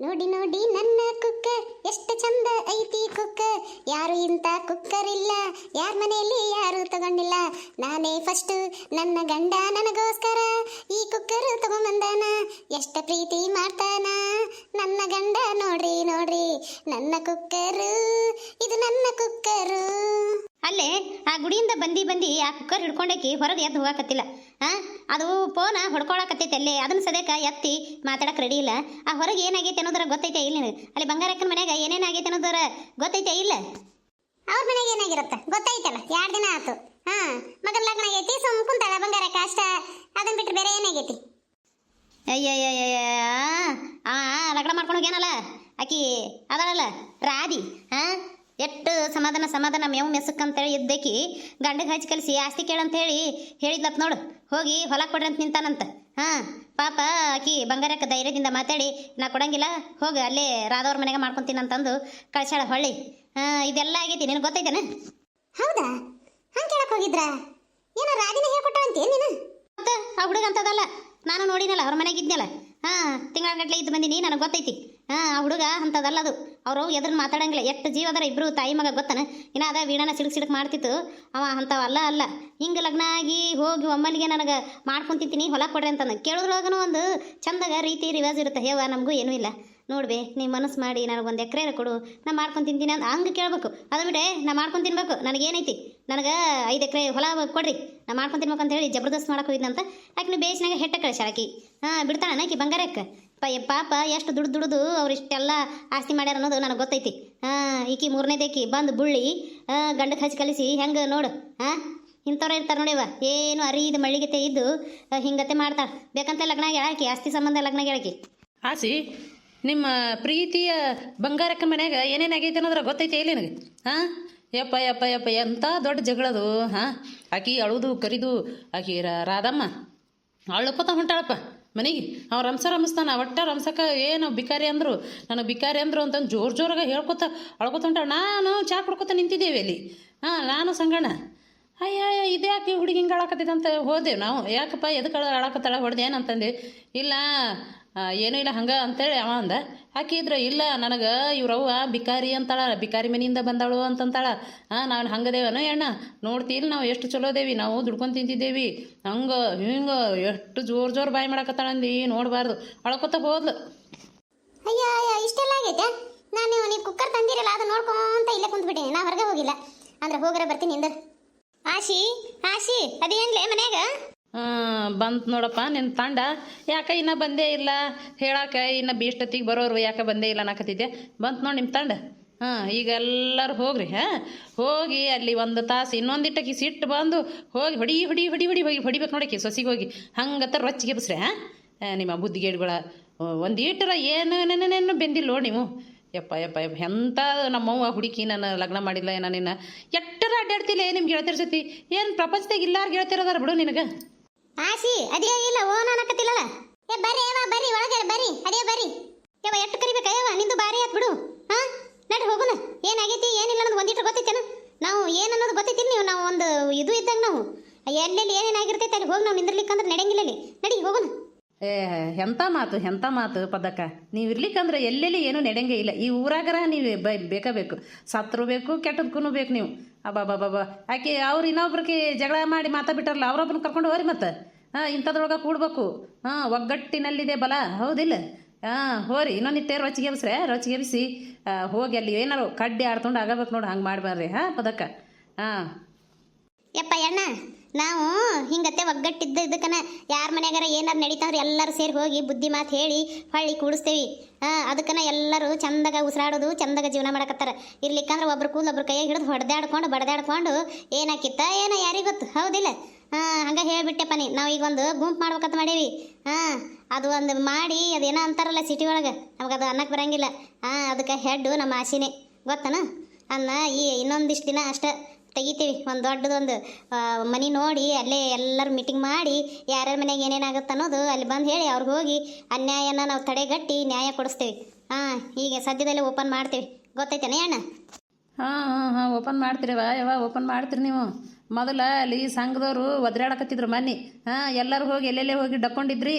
ನೋಡಿ ನೋಡಿ ನನ್ನ ಕುಕ್ಕರ್ ಎಷ್ಟು ಚಂದ ಐತಿ ಕುಕ್ಕರ್, ಯಾರು ಇಂಥ ಕುಕ್ಕರ್ ಇಲ್ಲ, ಯಾರ ಮನೆಯಲ್ಲಿ ಯಾರು ತಗೊಂಡಿಲ್ಲ. ನಾನೇ ಫಸ್ಟ್, ನನ್ನ ಗಂಡ ನನಗೋಸ್ಕರ ಈ ಕುಕ್ಕರ್ ತಗೊಂಬಂದಾನ. ಎಷ್ಟ ಪ್ರೀತಿ ಮಾಡ್ತಾನ ನನ್ನ ಗಂಡ, ನೋಡ್ರಿ ನೋಡ್ರಿ ನನ್ನ ಕುಕ್ಕರ್, ಇದು ನನ್ನ ಕುಕ್ಕರ್. ಅಲ್ಲೇ ಆ ಗುಡಿಯಿಂದ ಬಂದಿ ಆ ಕುಕ್ಕರ್ ಹಿಡ್ಕೊಂಡಾಕಿ ಹೊರಗೆ ಎದ್ದು ಹೋಗಾಕತ್ತಿಲ್ಲ. ಅದು ಫೋನ ಹೊಡ್ಕೊಳಕತ್ತೈತೆ ಅಲ್ಲೇ, ಅದನ್ನ ಸದ್ಯಕ್ಕ ಎತ್ತಿ ಮಾತಾಡಕ್ ರೆಡಿ ಇಲ್ಲ. ಆ ಹೊರಗೆ ಏನಾಗೈತೆ ಅನ್ನೋದರ ಗೊತ್ತೈತೆ ಇಲ್ಲ ನಿನಗೆ? ಅಲ್ಲಿ ಬಂಗಾರಕ್ಕನ ಮನ್ಯಾಗ ಏನೇನಾಗೈತೆ ಅನ್ನೋದರ ಗೊತ್ತೈತೆ ಇಲ್ಲ? ಅವ್ರ ಮನೆಗೆ ಏನಾಗಿರುತ್ತೆ ಗೊತ್ತೈತಲ್ಲ, 2 ದಿನ ಆಯ್ತು. ಮಗನ ಲಗ್ನ ಆಗೈತಿ, ಸುಮ್ ಕುಂತಾಳ ಬಂಗಾರಕ್ಕ ಅಷ್ಟ. ಅದನ್ನ ಬಿಟ್ಟು ಬೇರೆ ಏನಾಗೈತಿ? ಅಯ್ಯಯ್ಯಯ್ಯ, ಲಗ್ನ ಮಾಡ್ಕೊಂಡು ಹೋಗ್ಯಾನಲ್ಲ ಆಕಿ ಅದಳಲ್ಲ ರಾಧಿ. ಎಷ್ಟು ಸಮಾಧಾನ ಮೇವು ಮೆಸಕ್ಕಂತೇಳಿ ಇದ್ದಕಿ ಗಂಡಗೆ ಹಚ್ಚಿ ಕಲಿಸಿ ಆಸ್ತಿ ಕೇಳಂತೇಳಿ ಹೇಳಿದ್ಲತ್ ನೋಡು. ಹೋಗಿ ಹೊಲ ಕೊಡ್ರಿ ಅಂತ ನಿಂತಾನಂತ. ಪಾಪ ಆಕಿ ಬಂಗಾರಕ್ಕ ಧೈರ್ಯದಿಂದ ಮಾತಾಡಿ ನಾ ಕೊಡಂಗಿಲ್ಲ, ಹೋಗಿ ಅಲ್ಲೇ ರಾಧವ್ರ ಮನೆಗೆ ಮಾಡ್ಕೊಂತೀನಂತಂದು ಕಳ್ಸಾಳ ಹೊಳ್ಳಿ. ಇದೆಲ್ಲ ಆಗೈತಿ, ನಿನಗೆ ಗೊತ್ತೈತೇನ? ಹೌದಾ? ಹಂಗೆ ಕೇಳಕ್ ಹೋಗಿದ್ರ? ಏನೋ ರಾಧಿನ ಹೇಳ್ಕೊಟ್ಟಂತೆ ನೀನು? ಮತ್ತೆ ಆ ಹುಡುಗ ಅಂತದಲ್ಲ, ನಾನು ನೋಡಿನಲ್ಲ ಅವ್ರ ಮನೆಗೆ ಇದ್ನಲ್ಲ. ತಿಂಗಳ ಗಟ್ಲೆ ಇದ್ದು ಬಂದೀನಿ, ನನಗೆ ಗೊತ್ತೈತಿ. ಆ ಹುಡುಗ ಅಂತದಲ್ಲ ಅದು. ಅವರು ಎದ್ರನ್ನ ಮಾತಾಡಂಗಿಲ್ಲ. ಎಷ್ಟು ಜೀವ ಅದರ ಇಬ್ರು ತಾಯಿ ಮಗ ಗೊತ್ತನ. ಇನ್ನ ಅದ ವೀಣನ ಸಿಡಕ್ ಮಾಡ್ತಿತ್ತು ಅವ. ಅಂತವಲ್ಲ ಅಲ್ಲ. ಹಿಂಗೆ ಲಗ್ನ ಆಗಿ ಹೋಗಿ ಒಮ್ಮಲಿಗೆ ನನಗೆ ಮಾಡ್ಕೊಂತಿಂತೀನಿ ಹೊಲ ಕೊಡ್ರಿ ಅಂತಂದು ಕೇಳೋದ್ರೊಳಗನು ಒಂದು ಚಂದಾಗ ರೀತಿ ರಿವಾಜ್ ಇರುತ್ತೆ. ಹೇವ ನಮಗೂ ಏನೂ ಇಲ್ಲ ನೋಡ್ಬೇ, ನೀವು ಮನಸ್ಸು ಮಾಡಿ ನನಗೆ ಒಂದು ಎಕರೆ ಕೊಡು, ನಾ ಮಾಡ್ಕೊಂಡು ತಿಂತೀನಿ ಅಂತ ಹಂಗೆ ಕೇಳಬೇಕು. ಅದು ಬಿಟ್ಟೆ ನಾ ಮಾಡ್ಕೊಂಡು ತಿನ್ಬೇಕು, ನನಗೇನೈತಿ, ನನಗೆ 5 ಎಕರೆ ಹೊಲ ಕೊಡ್ರಿ, ನಾ ಮಾಡ್ಕೊಂಡು ತಿನ್ಬೇಕು ಅಂತ ಹೇಳಿ ಜಬರ್ದಸ್ತ್ ಮಾಡಕ್ಕೆ ಹೋಗಿದ್ನಂತ. ಆಕೆ ಬೇಸಿನಾಗ ಹೆಟ್ಟ ಕಳಿಸಾಳಕಿ. ಬಿಡ್ತಾಳ ಆಕಿ ಬಂಗಾರಕ್ಕೆ. ಪಾಪ ಎಷ್ಟು ದುಡ್ದು ಅವ್ರು ಇಷ್ಟೆಲ್ಲ ಆಸ್ತಿ ಮಾಡ್ಯಾರ ಅನ್ನೋದು ನನಗೆ ಗೊತ್ತೈತಿ. ಈಕಿ 3ನೇದೇಕಿ ಬಂದು ಬುಳ್ಳಿ ಗಂಡಕ್ಕೆ ಹಚ್ಚಿ ಕಲಿಸಿ ಹೆಂಗೆ ನೋಡು. ಇಂಥವ್ರು ಇರ್ತಾರೆ ನೋಡಿವ, ಏನು ಅರಿದ ಮಳ್ಳಿಗತೆ ಇದ್ದು ಹಿಂಗತೆ ಮಾಡ್ತಾಳೆ. ಬೇಕಂತ ಲಗ್ನ ಹೇಳಾಕಿ, ಆಸ್ತಿ ಸಂಬಂಧ ಲಗ್ನ ಹೇಳಾಕಿ. ಆಸಿ, ನಿಮ್ಮ ಪ್ರೀತಿಯ ಬಂಗಾರಕ್ಕನ ಮನ್ಯಾಗ ಏನೇನಾಗೈತೆ ಅನ್ನೋದ್ರ ಗೊತ್ತೈತೆ ಇಲ್ಲ ನನಗೆ? ಯಪ್ಪ ಯಪ್ಪ ಯಪ್ಪ ಎಂಥ ದೊಡ್ಡ ಜಗಳದು. ಆಕಿ ಅಳುದು ಕರಿದು ಆಕಿ ರಾಧಮ್ಮ ಅಳ್ಕೊತ ಹೊಂಟಾಳಪ್ಪ ಮನೆಗೆ. ಅವ್ರು ರಂಸ್ತಾನ ಒಟ್ಟ ರಂಸಕ್ಕೆ ಏನು ಬಿಕಾರಿ ಅಂದರು, ನನಗೆ ಬಿಕಾರಿ ಅಂದರು ಅಂತಂದು ಜೋರಾಗ ಹೇಳ್ಕೊತ ಅಳ್ಕೊತ ಹೊಂಟಾಳ. ನಾನು ಚಾ ಕುಡ್ಕೊತ ನಿಂತಿದ್ದೇವೆ ಅಲ್ಲಿ. ನಾನು ಸಂಗಣ್ಣ ಅಯ್ಯ ಇದು ಯಾಕೆ ಹುಡುಗಿ ಹಿಂಗೆ ಅಳಕತ್ತಿದಂತ ಹೋದೆವು ನಾವು. ಯಾಕಪ್ಪ ಎದಕ್ಕೆ ಅಳಕತ್ತಾಳ ಹೊಡೆದೆ ಏನಂತಂದು. ಇಲ್ಲ ಏನೂ ಇಲ್ಲ ಹಂಗೆ ಅಂತೇಳಿ ಅವ ಅಂದ. ಹಾಕಿದ್ರೆ ಇಲ್ಲ ನನಗೆ ಇವ್ರವ್ವ ಬಿಕಾರಿ ಅಂತಾಳ, ಬಿಕಾರಿ ಮನೆಯಿಂದ ಬಂದವಳು ಅಂತಂತಾಳ. ನಾವು ಹಂಗದೇವನ ಅಣ್ಣ, ನೋಡ್ತೀವಿ ನಾವು ಎಷ್ಟು ಚಲೋ ಅದೇವಿ, ನಾವು ದುಡ್ಕೊಂಡು ತಿಂತಿದ್ದೇವಿ, ಹಂಗೆ ಹಿಂಗೆ ಎಷ್ಟು ಜೋರು ಬಾಯಿ ಮಾಡಕತ್ತಾಳಂದು ನೋಡಬಾರ್ದು. ಅಳ್ಕೊತ ಹೋದ್ಲು. ಅಯ್ಯ ಇಷ್ಟೆಲ್ಲ ಆಗೈತೆ. ನೀವು ಕುಕ್ಕರ್ ತಂದಿರಲ್ಲ, ಅದು ನೋಡ್ಕೊಂತ ಇಲ್ಲೇ ಕುಂತ್ಬಿಟ್ಟೆ. ನಾ ಹೊರಗೆ ಹೋಗಿಲ್ಲ, ಅಂದ್ರೆ ಹೋಗ್ರೆ ಬರ್ತೀನಿ ಇಂದ. ಆಶಿ ಅದೇನ್ಲೇ ಮನ್ಯಾಗ? ಬಂತು ನೋಡಪ್ಪ ನಿನ್ನ ತಂಡ. ಯಾಕೆ ಇನ್ನೂ ಬಂದೇ ಇಲ್ಲ ಹೇಳಕ್ಕೆ, ಇನ್ನು ಬೀಷ್ಟೊತ್ತಿಗೆ ಬರೋರು ಯಾಕೆ ಬಂದೇ ಇಲ್ಲ ಅನ್ನಕತ್ತಿದ್ದೆ. ಬಂತು ನೋಡಿ ನಿಮ್ಮ ತಂಡ. ಈಗ ಎಲ್ಲರೂ ಹೋಗ್ರಿ. ಹೋಗಿ ಅಲ್ಲಿ 1 ತಾಸು ಇನ್ನೊಂದಿಟ್ಟಕ್ಕೆ ಸಿಟ್ಟು ಬಂದು ಹೋಗಿ ಹೊಡಿಬೇಕು ನೋಡಕ್ಕೆ ಸೊಸಿಗೆ ಹೋಗಿ ಹಂಗತ್ತ ರೊಚ್ಚಿಗೆ ಬಸ್ರೆ. ನಿಮ್ಮ ಬುದ್ಧಿಗೇಡುಗಳ ಒಂದೀಟರ ಏನೇನೇನೇನು ಬೆಂದಿಲ್ಲ ನೋಡಿ ನೀವು. ಯಪ್ಪ ಎಂಥ ನಮ್ಮವ್ವ ಹುಡುಕಿ ನಾನು ಲಗ್ನ ಮಾಡಿಲ್ಲ ಏನೋ ನಿನ್ನ ಎಟ್ಟರ ಅಡ್ಡಾಡ್ತಿಲ್ಲ ನಿಮ್ಗೆ ಗೆಳತಿರ ಜೊತೆ. ಏನು ಪ್ರಪಂಚದಾಗ ಇಲ್ಲಾರು ಗೆಳತಿರೋದಾರ ಬಿಡು ನಿನಗೆ. ಆಶಿ ಅದೇ ಇಲ್ಲ ಓನ್ ಅನ್ನಕತ್ತಿಲ್ಲಲ್ಲ. ಬರ್ರಿ ಒಳಗೆ ಬರ್ರಿ, ಅದೇ ಬರ್ರಿ. ಎಷ್ಟು ಕರಿಬೇಕಯ್ಯವ, ನಿಂದು ಬಾರಿ ಆತ್ ಬಿಡು. ನಡಿ ಹೋಗುನ. ಏನಾಗೈತಿ ಏನಿಲ್ಲ ಅನ್ನೋದು ಒಂದಿಟ್ಟು ಗೊತ್ತೈತೇನ? ನಾವು ಏನನ್ನೋದು ಗೊತ್ತೈತಿ ನೀವು. ನಾವು ಒಂದು ಇದು ಇದ್ದಾಗ ನಾವು ಎಲ್ಲೆಲ್ಲಿ ಏನೇನಾಗಿರ್ತೈತೆ ಅಲ್ಲಿ ಹೋಗಿ ನಾವು ನಿಂದಿರ್ಲಿಕ್ಕಂದ್ರೆ ನಡೆಯಂಗಿಲ್ಲ. ನಡಿ ಹೋಗುನ. ಎಂಥ ಮಾತು ಪದಕ್ಕ. ನೀವು ಇರ್ಲಿಕ್ಕಂದ್ರೆ ಎಲ್ಲೆಲ್ಲಿ ಏನೂ ನಡೆಯಂಗೆ ಇಲ್ಲ. ಈ ಊರಾಗರ ನೀವು ಬೇಕು, ಸತ್ರು ಬೇಕು, ಕೆಟ್ಟದಕ್ಕೂ ಬೇಕು ನೀವು. ಅಬ್ಬಾ ಆಕೆ ಅವ್ರು ಇನ್ನೊಬ್ರಿಗೆ ಜಗಳ ಮಾಡಿ ಮಾತಾಡ್ಬಿಟ್ಟಾರಲ್ಲ, ಅವ್ರೊಬ್ಬನ ಕರ್ಕೊಂಡು ಹೋಗ್ರಿ ಮತ್ತೆ. ಇಂಥದ್ರೊಳಗೆ ಕೂಡ್ಬೇಕು. ಒಗ್ಗಟ್ಟಿನಲ್ಲಿದೆ ಬಲ, ಹೌದಿಲ್ಲ? ಹೋರಿ ಇನ್ನೊಂದಿಟ್ಟೆ ರೊಚ್ಚಿಗೆ ಎಬ್ಸಿ ಹೋಗಿ ಅಲ್ಲಿ ಏನಾರು ಕಡ್ಡಿ ಆಡ್ಕೊಂಡು ಆಗಬೇಕು ನೋಡಿ. ಹಂಗೆ ಮಾಡಬಾರ್ರಿ ಪದಕ್ಕ. ಯಪ್ಪ ಅಣ್ಣ, ನಾವು ಹಿಂಗತ್ತೆ ಒಗ್ಗಟ್ಟಿದ್ದ ಇದಕ್ಕನ ಯಾರ ಮನ್ಯಾಗಾರ ಏನಾರು ನಡೀತಾವ್ರಿ ಎಲ್ಲರೂ ಸೇರಿ ಹೋಗಿ ಬುದ್ಧಿ ಮಾತು ಹೇಳಿ ಹೊಳ್ಳಿ ಕೂಡಿಸ್ತೇವಿ. ಅದಕ್ಕನ ಎಲ್ಲರೂ ಚಂದಾಗ ಉಸಿರಾಡೋದು, ಚಂದಾಗ ಜೀವನ ಮಾಡಕತ್ತಾರ. ಇರ್ಲಿಕ್ಕಂದ್ರೆ ಒಬ್ರು ಕೂಲ್ ಒಬ್ರು ಕೈಯಾಗ ಹಿಡಿದು ಹೊಡೆದಾಡ್ಕೊಂಡು ಬಡದಾಡ್ಕೊಂಡು ಏನಾಕಿತ್ತ ಏನೋ ಯಾರಿಗೆ ಗೊತ್ತು, ಹೌದಿಲ್ಲ? ಹಂಗೆ ಹೇಳಿಬಿಟ್ಟೆಪ್ಪ ನೀ. ನಾವು ಈಗ ಒಂದು ಗುಂಪು ಮಾಡ್ಬೇಕಂತ ಮಾಡೀವಿ. ಅದು ಒಂದು ಮಾಡಿ ಅದೇನೋ ಅಂತಾರಲ್ಲ ಸಿಟಿ ಒಳಗೆ, ನಮಗೆ ಅದು ಅನ್ನಕ್ಕೆ ಬರಂಗಿಲ್ಲ. ಅದಕ್ಕೆ ಹೆಡ್ಡು ನಮ್ಮ ಆಶಿನೇ ಗೊತ್ತನ. ಇನ್ನೊಂದಿಷ್ಟು ದಿನ ಅಷ್ಟೇ ತೆಗಿತೀವಿ. ಒಂದು ದೊಡ್ಡದೊಂದು ಮನೆ ನೋಡಿ ಅಲ್ಲೇ ಎಲ್ಲರೂ ಮೀಟಿಂಗ್ ಮಾಡಿ ಯಾರ್ಯಾರ ಮನೆಯಾಗ ಏನೇನಾಗುತ್ತೆ ಅನ್ನೋದು ಅಲ್ಲಿ ಬಂದು ಹೇಳಿ ಅವ್ರಿಗೆ ಹೋಗಿ ಅನ್ಯಾಯನ ನಾವು ತಡೆಗಟ್ಟಿ ನ್ಯಾಯ ಕೊಡಿಸ್ತೀವಿ. ಈಗ ಸದ್ಯದಲ್ಲೇ ಓಪನ್ ಮಾಡ್ತೀವಿ, ಗೊತ್ತೈತೇನೆ ಅಣ್ಣ? ಓಪನ್ ಮಾಡ್ತೀರವ ಓಪನ್ ಮಾಡ್ತೀರಿ ನೀವು. ಮೊದಲ ಅಲ್ಲಿ ಸಂಘದವರು ಒದ್ರಾಡಕತ್ತಿದ್ರು ಮನೆ. ಎಲ್ಲರೂ ಹೋಗಿ ಎಲ್ಲೆಲ್ಲೇ ಹೋಗಿ ಡಕ್ಕೊಂಡಿದ್ರಿ.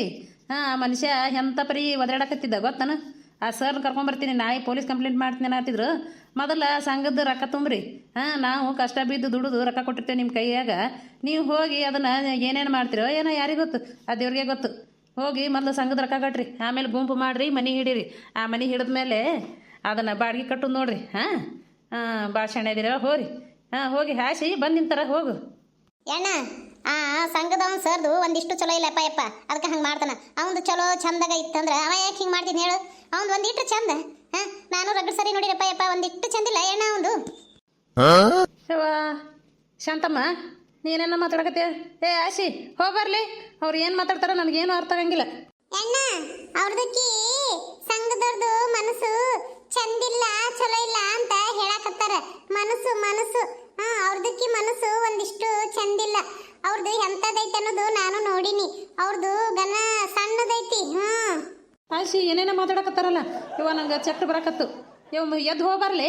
ಮನುಷ್ಯ ಎಂಥ ಪರಿ ಒದ್ರಾಡಕತ್ತಿದ್ದ ಗೊತ್ತನ. ಆ ಸರ್ನ ಕರ್ಕೊಂಬರ್ತೀನಿ, ನಾಳೆ ಪೊಲೀಸ್ ಕಂಪ್ಲೇಂಟ್ ಮಾಡ್ತೀನಿ ಅನ್ನತ್ತಿದ್ರು. ಮೊದಲ ಸಂಘದ ರೊಕ್ಕ ತುಂಬ್ರಿ. ನಾವು ಕಷ್ಟ ಬಿದ್ದು ದುಡಿದು ರೊಕ್ಕ ಕೊಟ್ಟಿರ್ತೇವೆ ನಿಮ್ಮ ಕೈಯಾಗ. ನೀವು ಹೋಗಿ ಅದನ್ನು ಏನೇನು ಮಾಡ್ತೀರೋ ಏನೋ ಯಾರಿಗೆ ಗೊತ್ತು, ಆ ದೇವ್ರಿಗೆ ಗೊತ್ತು. ಹೋಗಿ ಮೊದಲು ಸಂಘದ ರೊಕ್ಕ ಕಟ್ರಿ, ಆಮೇಲೆ ಗುಂಪು ಮಾಡಿರಿ, ಮನೆ ಹಿಡೀರಿ. ಆ ಮನೆ ಹಿಡಿದ ಮೇಲೆ ಅದನ್ನು ಬಾಡಿಗೆ ಕಟ್ಟೋದು ನೋಡ್ರಿ. ಭಾಳ ಶಣೆ ಇದೀರ, ಹೋರಿ. ಹೋಗಿ ಹಾಸಿ ಬಂದು ನಿಂತಾರ, ಹೋಗು. ಅಣ್ಣ ಆ ಸಂಘದವನ್ ಸರ್ದು ಒಂದಿಷ್ಟು ಚಲೋ ಇಲ್ಲಪ್ಪ ಯಪ್ಪ, ಅದಕ್ಕೆ ಹಂಗೆ ಮಾಡ್ತಾನ. ಅವನು ಚಲೋ ಚಂದಾಗ ಇತ್ತಂದ್ರೆ ಅವ ಯಾಕೆ ಹಿಂಗೆ ಮಾಡ್ತೀನಿ ಹೇಳು? ಅವ್ನು ಒಂದಿಟ್ಟು ಚಂದ. ನಾನು ರಗಡ್ ಸರಿ ನೋಡಿರಪ್ಪ ಯಪ್ಪ, ಒಂದಿಟ್ಟು ಚಂದಿಲ್ಲ ಅಣ್ಣ ಅವನು. ಯವ್ವ ಶಾಂತಮ್ಮ, ನೀನೇನ ಮಾತಾಡಕತ್ತೀಯ? ಏ ಆಶಿ, ಹೋಗ್ಬರ್ಲಿ. ಅವ್ರು ಏನು ಮಾತಾಡ್ತಾರೋ ನನಗೇನು ಅರ್ಥ ಆಗಂಗಿಲ್ಲ. ಅಣ್ಣ ಅವ್ರದಕ್ಕಿ ಸಂಘದವ್ರದು ಮನಸ್ಸು ಚಂದಿಲ್ಲ, ಚಲೋ ಇಲ್ಲ ಅಂತ ಹೇಳಕತ್ತಾರ. ಮನಸ್ಸು ಮನಸ್ಸು ಅವ್ರದಕ್ಕಿ ಮನಸ್ಸು ಒಂದಿಷ್ಟು ಚಂದಿಲ್ಲ. ಅವ್ರದ್ದು ಎಂಥದೈತೆ ಅನ್ನೋದು ನಾನು ನೋಡಿನಿ. ಅವ್ರದ್ದು ಗನ ಸಣ್ಣದೈತಿ. ಆಶಿ ಏನೇನೋ ಮಾತಾಡಕತ್ತಾರಲ್ಲ, ಇವ ನಂಗೆ ಚಕ್ರ ಬರಕತ್ತು. ಇವ್ ಎದ್ದು ಹೋಗ್ಬರ್ಲಿ.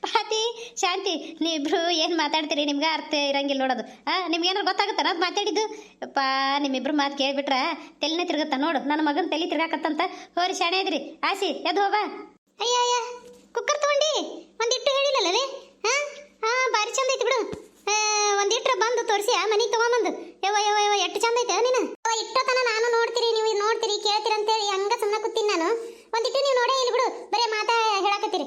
ಪಾತಿ ಶಾಂತಿ, ನೀವಿಬ್ರು ಏನು ಮಾತಾಡ್ತೀರಿ? ನಿಮ್ಗೆ ಅರ್ಥ ಇರಂಗಿಲ್ಲ ನೋಡೋದು. ನಿಮ್ಗೇನಾರು ಗೊತ್ತಾಗುತ್ತಾರ ಅದು ಮಾತಾಡಿದ್ದು? ಅಪ್ಪ ನಿಮ್ಮಿಬ್ರು ಮಾತು ಕೇಳ್ಬಿಟ್ರ ತೆಲಿನೇ ತಿರ್ಗತ್ತ ನೋಡು. ನನ್ನ ಮಗನ ತಲೆ ತಿರ್ಗಾಕತ್ತಂತ. ಹೋರಿ ಶಾಣೆ ಇದ್ರಿ. ಆಸಿ ಎದ್ದು ಹೋಗ. ಅಯ್ಯ ಅಯ್ಯ ಕುಕ್ಕರ್ ತಗೊಂಡಿ ಒಂದಿಟ್ಟು ಹೇಳಿಲ್ಲಲ್ಲೇ? ಭಾರಿ ಚಂದ ಐತಿ ಬಿಡು. ಒಂದಿಟ್ರ ಬಂದು ತೋರಿಸಿ ಆ ಮನೆಗೆ ತಗೊಂಬಂದು. ಯವ್ವ ಯವ್ವ ಯವ್ವ ಎಷ್ಟು ಚಂದ ಐತೆ ನೀನು. ಇಟ್ಟತನ ನಾನು ನೋಡ್ತೀರಿ, ನೀವು ನೋಡ್ತೀರಿ, ಕೇಳ್ತೀರಿ ಅಂತೇಳಿ ಹಂಗ ಸುಮ್ಮನೆ ಕೂತೀನಿ ನಾನು. ಒಂದಿಟ್ಟು ನೀವು ನೋಡೇ ಇಲ್ಲಿ ಬಿಡು, ಬರೀ ಮಾತಾ ಹೇಳಕತ್ತೀರಿ.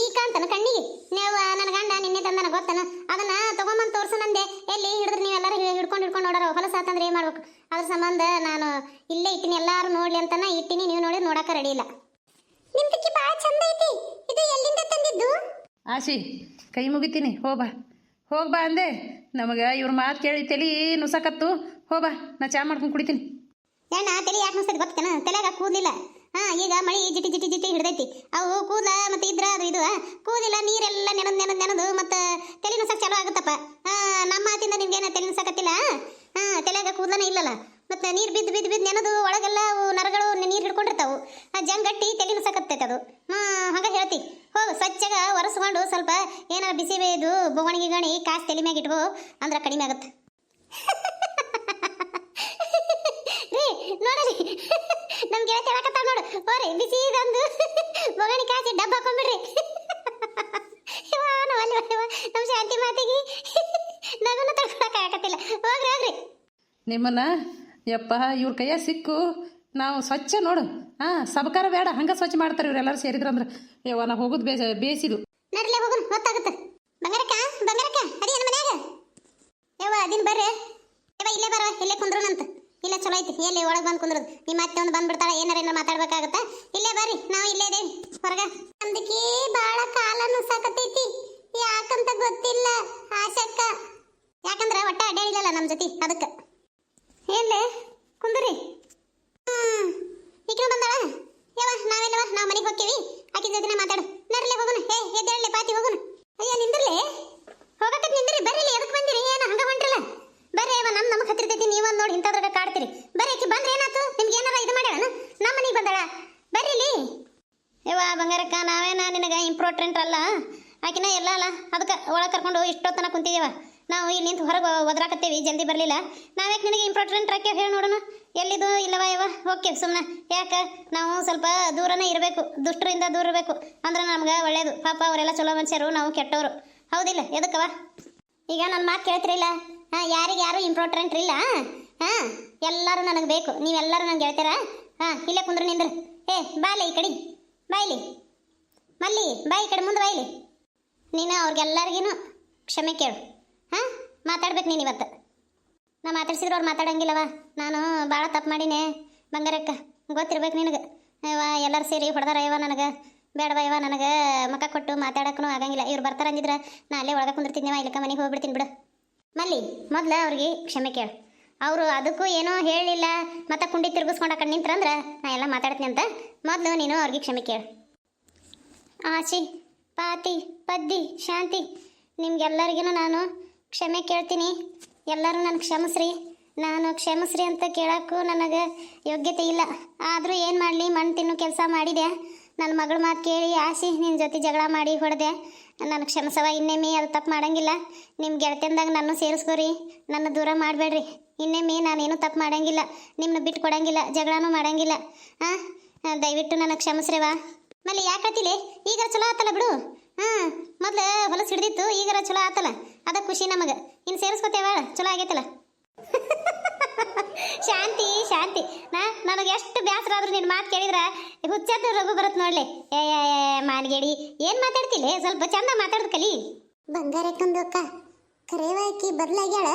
ಈ ಕಾಂತನ ಕಣ್ಣಿಗೆ ನೀವು ನನ್ನ ಗಂಡ ನಿನ್ನೆ ತಂದನ ಗೊತ್ತನ, ಅದನ್ನ ತಗೊಂಬಂದು ತೋರ್ಸು ನಂದೆ. ಎಲ್ಲಿ ಹಿಡಿದ್ರೆ ನೀವೆಲ್ಲರೂ ಹಿಡ್ಕೊಂಡು ನೋಡೋರು ಹೊಲಸ ಆತಂದ್ರೆ ಏನು ಮಾಡ್ಬೇಕು? ಅದ್ರ ಸಂಬಂಧ ನಾನು ಇಲ್ಲೇ ಇಟ್ಟಿನಿ, ಎಲ್ಲಾರು ನೋಡ್ಲಿ ಅಂತನ ಇಟ್ಟಿನಿ. ನೀವು ನೋಡಿ ನೋಡಕ್ಕೆ ರೆಡಿ ಇಲ್ಲ. ನಿಮ್ದಕ್ಕೆ ಭಾಳ ಚಂದ ಐತಿ. ಇದು ಎಲ್ಲಿಂದ ತಂದಿದ್ದು? ಆಶಿ ಕೈ ಮುಗಿತೀನಿ, ಹೋಗ್ಬಾ ಹೋಗ್ಬಾ ಅಂದೆ. ನಮಗೆ ಇವ್ರ ಮಾತು ಕೇಳಿ ತಲೆ ನುಸಕತ್ತು. ಹೋಗ್ಬಾ, ನಾ ಚಾ ಮಾಡ್ಕೊಂಡು ಕುಡಿತೀನಿ. ಎಣ್ಣ ತಲೆ ಯಾಕೆ ನುಸ್ತೈತಿ ಗೊತ್ತೇನ? ತಲೆಯಾಗ ಕೂದಲಿಲ್ಲ. ಈಗ ಮಳಿ ಜಿಟಿ ಜಿಟಿ ಜಿಟಿ ಹಿಡ್ದೈತಿ. ಅವು ಕೂದಲ ಮತ್ತೆ ಇದ್ರ ಅದು ಇದು ಕೂದಿಲ್ಲ, ನೀರೆಲ್ಲ ನೆನದು ಮತ್ತೆ ತಲೆ ನುಸಕ್ ಚಾಲು ಆಗುತ್ತಪ್ಪ. ನಮ್ಮ ಮಾತಿಂದ ನಿಮ್ಗೇನ ತಲೆ ನುಸಕತ್ತಿಲ್ಲ. ತಲೆಯಾಗ ಕೂದಲನೇ ಇಲ್ಲಲ್ಲ, ಮತ್ತೆ ನೀರು ಬಿದ್ದು ಬಿದ್ದು ಬಿದ್ದು ನೆನದು ಒಳಗೆಲ್ಲ ನರಗಳು ನೀರು ಹಿಡ್ಕೊಂಡಿರ್ತಾವು. ಜಂಗಟ್ಟಿ ತಲೆ ನುಸಕತ್ತೈತೆ ಅದು. ಹಂಗ ಹೇಳ್ತಿ. ಹೋಗು ಸ್ವಚ್ಛಗ ಒರೆಸ್ಕೊಂಡು ಸ್ವಲ್ಪ ಏನಾರ ಬಿಸಿ ಬೇಯ್ದು ಬೊಗಣಿಗೆ ಗಣಿ ಕಾಸು ತಲೆ ಮ್ಯಾಗ ಇಟ್ಕೋ, ಅಂದ್ರೆ ಕಡಿಮೆ ಆಗುತ್ತೆ. ರೀ ನೋಡಲಿ, ನಮ್ ಗೆಳತಿ ಹೇಳಕತ್ತಾಳ ನೋಡು. ಹೋರಿ ಬಿಸಿ ಇದಂದು ಬೊಗಣಿ ಕಾಸಿ ಡಬ್ಬ ಹಾಕೊಂಡ್ಬಿಡ್ರಿ. ನಮ್ಮ ಶಾಂತಿ ಮಾತಿಗೆ ನಗುನ ತಡ್ಕೊಳಕ್ಕಾಗತ್ತಿಲ್ಲ. ಹೋಗ್ರಿ ಹೋಗ್ರಿ. ನಿಮ್ಮನ್ನ ಯಪ್ಪ ಇವ್ರ ಕೈಯ ಸಿಕ್ಕು ನಾವು ಸ್ವಚ್ಛ ನೋಡು. ಸಬಕಾರ ಬೇಡ, ಹಂಗೆ ಸ್ವಚ್ಛ ಮಾಡ್ತಾರೆ ಇವರೆಲ್ಲರೂ ಸೇರಿದ್ರಂದ್ರೆ. ಯವ್ವ ನಾ ಹೋಗೋದು ಬೇಸಿದು. ನಡ್ಲೆ ಹೋಗೋಣ, ಗೊತ್ತಾಗುತ್ತೆ. ಬಂಗಾರಕ್ಕ ಬಂಗಾರಕ್ಕ ಅದೇನು ಮನ್ಯಾಗ? ಯವ್ವ ಅದಿನ್ ಬರ್ರಿ. ಯವ್ವ ಇಲ್ಲೇ ಬರವ, ಇಲ್ಲೇ ಕುಂದ್ರೋಣಂತ. ಇಲ್ಲ ಚಲೋ ಐತಿ, ಎಲ್ಲಿ ಒಳಗೆ ಬಂದು ಕುಂದ್ರದು. ನಿಮ್ಮ ಅತ್ತೆ ಒಂದು ಬಂದ್ಬಿಡ್ತಾಳೆ, ಏನಾರ ಮಾತಾಡ್ಬೇಕಾಗತ್ತ. ಇಲ್ಲೇ ಬರ್ರಿ, ನಾವು ಇಲ್ಲೇ ಇದೇವಿ ಹೊರಗ. ಅದಕ್ಕೆ ಬಾಳ ಕಾಲ ನುಸಾಕತೈತಿ, ಯಾಕಂತ ಗೊತ್ತಿಲ್ಲ ಆಶಕ್ಕ. ಯಾಕಂದ್ರೆ ಒಟ್ಟ ಅಡ್ಡಾಡಿಲ್ಲಲ್ಲ ನಮ್ಮ ಜೊತೆ, ಅದಕ್ಕೆ. ಏನ್ಲೇ ಕುಂದ್ರಿ. ಈಕಿನ ಬಂದಾಳ. ಯವ್ವ ನಾವೆಲ್ಲವ ನಾವು ಮನೆಗೆ ಹೋಗ್ತೀವಿ, ಆಕಿ ಜೊತೆನ ಮಾತಾಡು. ನರ್ಲೆ ಹೋಗೋಣ. ಎದ್ದೇಳಲೆ ಪಾತಿ ಹೋಗೋಣ. ಅಯ್ಯ ನಿಂದ್ರಲೆ, ಹೋಗಕ್ಕೆ ನಿಂದ್ರಿ. ಬರ್ರಿ, ಎದಕ್ಕೆ ಬಂದಿರಿ? ಏನು ಹಂಗ ಹೊಂಟ್ರಲ್ಲ? ಬರ್ರಿ ಯವ್ವ, ನಮ್ಗೆ ಹತ್ತಿರ್ತೈತಿ. ನೀವೊಂದು ನೋಡಿ ಇಂಥದ್ರಾಗ ಕಾಡ್ತೀರಿ. ಬರ್ರಿ, ಆಕಿ ಬಂದ್ರೆ ಏನಾಯ್ತು? ನಿಮ್ಗೆ ಏನಾರ ಇದು ಮಾಡ್ಯಾಳ? ನಮ್ಮ ಮನೆಗೆ ಬಂದಾಳ. ಬರ್ರಿ ಇಲ್ಲಿ. ಯವ್ವ ಬಂಗಾರಕ್ಕ, ನಾವೇನ ನಿನಗೆ ಇಂಪಾರ್ಟೆಂಟ್ ಅಲ್ಲ, ಆಕಿನ ಎಲ್ಲ ಅಲ್ಲ. ಅದಕ್ಕೆ ಒಳಗೆ ಕರ್ಕೊಂಡು ಇಷ್ಟೊತ್ತನ ಕುಂತಿದ್ದೀವ ನಾವು. ಇಲ್ಲಿ ನಿಂತು ಹೊರಗೆ ಒದ್ರಾಕತ್ತೇವಿ, ಜಲ್ದಿ ಬರಲಿಲ್ಲ. ನಾವ್ಯಾಕೆ ನಿನಗೆ ಇಂಪಾರ್ಟೆಂಟ್ ಹಾಕ್ಯವ ಹೇಳಿ ನೋಡೋಣ. ಎಲ್ಲಿದು ಇಲ್ಲವ ಯವ್ವ, ಓಕೆ ಸುಮ್ಮನೆ. ಯಾಕೆ ನಾವು ಸ್ವಲ್ಪ ದೂರನೇ ಇರಬೇಕು, ದುಷ್ಟರಿಂದ ದೂರ ಇರಬೇಕು, ಅಂದ್ರೆ ನಮ್ಗೆ ಒಳ್ಳೇದು. ಪಾಪ ಅವರೆಲ್ಲ ಚಲೋ ಮನುಷ್ಯರು, ನಾವು ಕೆಟ್ಟವರು. ಹೌದಿಲ್ಲ? ಎದಕ್ಕವ? ಈಗ ನನ್ನ ಮಾತು ಕೇಳ್ತಿರಿಲ್ಲ. ಯಾರಿಗೆ ಯಾರು ಇಂಪಾರ್ಟೆಂಟ್ ಇಲ್ಲ. ಎಲ್ಲರೂ ನನಗೆ ಬೇಕು, ನೀವೆಲ್ಲರೂ ನನಗೆ ಗೆಳ್ತೀರಾ? ಇಲ್ಲೇ ಕುಂದ್ರು ನಿಂದ್ರು. ಬಾಲೆ ಈ ಕಡೆ, ಬಾಯ್ಲಿ ಮಲ್ಲಿ, ಬಾಯಿ ಈ ಕಡೆ ಮುಂದೆ ಬಾಯ್ಲಿ. ನೀನು ಅವ್ರಿಗೆಲ್ಲರಿಗೂ ಕ್ಷಮೆ ಕೇಳು. ಮಾತಾಡ್ಬೇಕು ನೀನು ಇವತ್ತು. ನಾ ಮಾತಾಡ್ಸಿದ್ರೆ ಅವ್ರು ಮಾತಾಡಂಗಿಲ್ಲವ. ನಾನು ಭಾಳ ತಪ್ಪು ಮಾಡಿನೇ ಬಂಗಾರಕ್ಕ, ಗೊತ್ತಿರ್ಬೇಕು ನಿನಗೆ. ಎಲ್ಲರೂ ಸೇರಿ ಹೊಡೆದಾರ ಯವ್ವ ನನಗೆ. ಬೇಡವ ಯವ್ವ, ನನಗೆ ಮಕ್ಕ ಕೊಟ್ಟು ಮಾತಾಡೋಕ್ಕೂ ಆಗಂಗಿಲ್ಲ. ಇವ್ರು ಬರ್ತಾರೆ ಅಂದಿದ್ರೆ ನಾ ಅಲ್ಲೇ ಒಳಗೆ ಕುಂದಿರ್ತಿದ್ನೇವ, ಇಲ್ಲಕ್ಕ ಮನೆಗೆ ಹೋಗ್ಬಿಡ್ತೀನಿ ಬಿಡು. ಮಲ್ಲಿ ಮೊದ್ಲು ಅವ್ರಿಗೆ ಕ್ಷಮೆ ಕೇಳು. ಅವರು ಅದಕ್ಕೂ ಏನೋ ಹೇಳಲಿಲ್ಲ, ಮತ್ತೆ ಕುಂಡಿ ತಿರುಗಿಸ್ಕೊಂಡು ಆ ಕಡೆ ನಿಂತ್ರಂದ್ರೆ ನಾ ಎಲ್ಲ ಮಾತಾಡ್ತೀನಿ ಅಂತ. ಮೊದಲು ನೀನು ಅವ್ರಿಗೆ ಕ್ಷಮೆ ಕೇಳು. ಆಚಿ, ಪಾತಿ, ಪದ್ದಿ, ಶಾಂತಿ, ನಿಮ್ಗೆಲ್ಲರಿಗೂ ನಾನು ಕ್ಷಮೆ ಕೇಳ್ತೀನಿ. ಎಲ್ಲರೂ ನನಗೆ ಕ್ಷಮಿಸ್ರಿ. ನಾನು ಕ್ಷಮಿಸ್ರಿ ಅಂತ ಕೇಳೋಕ್ಕೂ ನನಗೆ ಯೋಗ್ಯತೆ ಇಲ್ಲ. ಆದರೂ ಏನು ಮಾಡಲಿ, ಮಣ್ಣು ತಿನ್ನೋ ಕೆಲಸ ಮಾಡಿದೆ. ನನ್ನ ಮಗಳ ಮಾತು ಕೇಳಿ ಆಶಿ ನಿನ್ನ ಜೊತೆ ಜಗಳ ಮಾಡಿ ಹೊಡೆದೆ. ನಾನು ಕ್ಷಮಿಸವ, ಇನ್ನೇಮಿ ಅದು ತಪ್ಪು ಮಾಡೋಂಗಿಲ್ಲ. ನಿಮ್ಮ ಗೆಳತಿಯಂದಾಗ ನಾನು ಸೇರಿಸ್ಕೋರಿ, ನನ್ನ ದೂರ ಮಾಡಬೇಡ್ರಿ. ಇನ್ನೇಮಿ ನಾನೇನು ತಪ್ಪು ಮಾಡೋಂಗಿಲ್ಲ, ನಿಮ್ಮನ್ನ ಬಿಟ್ಟು ಕೊಡೋಂಗಿಲ್ಲ, ಜಗಳನೂ ಮಾಡೋಂಗಿಲ್ಲ. ದಯವಿಟ್ಟು ನನಗೆ ಕ್ಷಮಿಸ್ರೇವ. ಮಲ್ಲಿ ಯಾಕತ್ತಿಲೆ ಈಗ ಚಲೋ ಆತಲ್ಲ ಬಿಡು. ಮೊದ್ಲು ಹೊಲಸು ಹಿಡ್ದಿತ್ತು, ಈಗರ ಚಲೋ ಆತಲ್ಲ, ಅದ ಖುಷಿ ನಮಗೆ. ಇನ್ನು ಸೇರಿಸ್ಕೊತೇವ, ಚಲೋ ಆಗೈತಲ್ಲ. ಶಾಂತಿ ಶಾಂತಿ, ನನಗೆ ಎಷ್ಟು ಬೇಸರ ಆದ್ರೂ ನಿನ್ನ ಮಾತು ಕೇಳಿದ್ರ ಹುಚ್ಚತ್ತು ರಘು ಬರತ್ ನೋಡ್ಲಿ. ಏ ಮಾನ್ಗೇಡಿ ಏನ್ ಮಾತಾಡ್ತಿಲ್ಲ, ಸ್ವಲ್ಪ ಚಂದ ಮಾತಾಡ್ದ ಕಲಿ. ಬಂಗಾರಕ್ಕಂದು ಅಕ್ಕ ಕರೇವಾಕಿ ಬದಲಾಗ್ಯಾಳ.